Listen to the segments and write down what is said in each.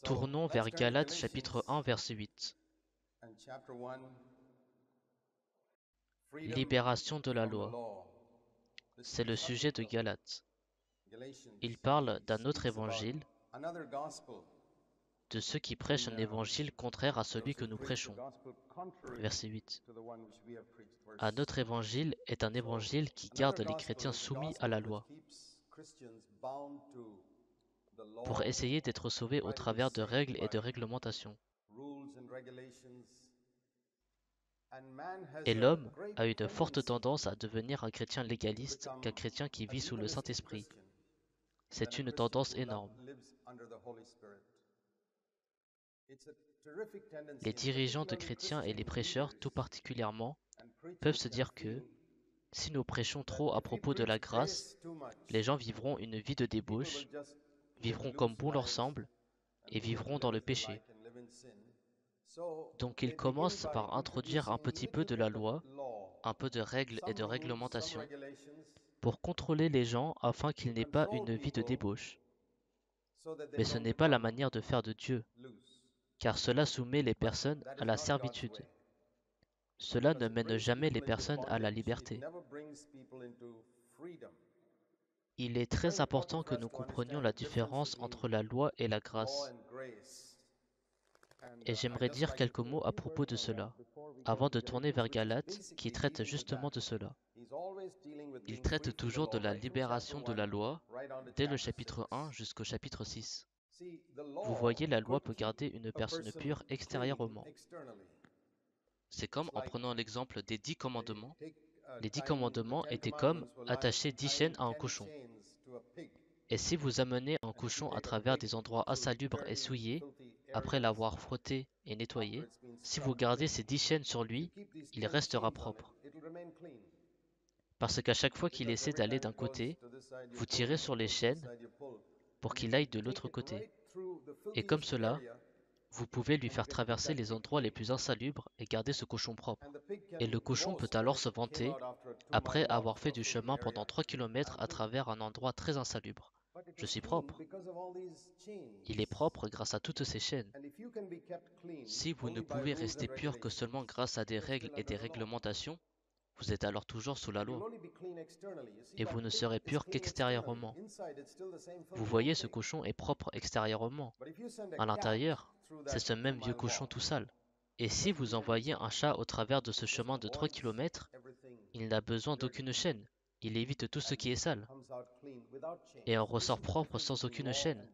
Tournons vers Galates chapitre 1 verset 8. Libération de la loi. C'est le sujet de Galates. Il parle d'un autre évangile, de ceux qui prêchent un évangile contraire à celui que nous prêchons. Verset 8. Un autre évangile est un évangile qui garde les chrétiens soumis à la loi, pour essayer d'être sauvés au travers de règles et de réglementations. Et l'homme a une forte tendance à devenir un chrétien légaliste qu'un chrétien qui vit sous le Saint-Esprit. C'est une tendance énorme. Les dirigeants de chrétiens et les prêcheurs tout particulièrement peuvent se dire que, si nous prêchons trop à propos de la grâce, les gens vivront une vie de débauche, vivront comme bon leur semble et vivront dans le péché. Donc ils commencent par introduire un petit peu de la loi, un peu de règles et de réglementations, pour contrôler les gens afin qu'ils n'aient pas une vie de débauche. Mais ce n'est pas la manière de faire de Dieu, car cela soumet les personnes à la servitude. Cela ne mène jamais les personnes à la liberté. Il est très important que nous comprenions la différence entre la loi et la grâce. Et j'aimerais dire quelques mots à propos de cela, avant de tourner vers Galates, qui traite justement de cela. Il traite toujours de la libération de la loi, dès le chapitre 1 jusqu'au chapitre 6. Vous voyez, la loi peut garder une personne pure extérieurement. C'est comme en prenant l'exemple des 10 commandements. Les 10 commandements étaient comme attacher 10 chaînes à un cochon. Et si vous amenez un cochon à travers des endroits insalubres et souillés, après l'avoir frotté et nettoyé, si vous gardez ces 10 chaînes sur lui, il restera propre. Parce qu'à chaque fois qu'il essaie d'aller d'un côté, vous tirez sur les chaînes pour qu'il aille de l'autre côté. Et comme cela, vous pouvez lui faire traverser les endroits les plus insalubres et garder ce cochon propre. Et le cochon peut alors se vanter, après avoir fait du chemin pendant 3 kilomètres à travers un endroit très insalubre. Je suis propre. Il est propre grâce à toutes ces chaînes. Si vous ne pouvez rester pur que seulement grâce à des règles et des réglementations, vous êtes alors toujours sous la loi. Et vous ne serez pur qu'extérieurement. Vous voyez, ce cochon est propre extérieurement. À l'intérieur, c'est ce même vieux cochon tout sale. Et si vous envoyez un chat au travers de ce chemin de 3 kilomètres, il n'a besoin d'aucune chaîne. Il évite tout ce qui est sale. Et en ressort propre sans aucune chaîne.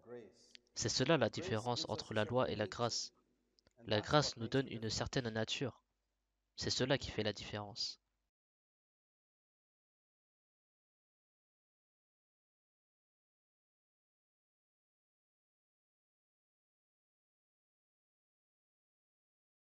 C'est cela la différence entre la loi et la grâce. La grâce nous donne une certaine nature. C'est cela qui fait la différence.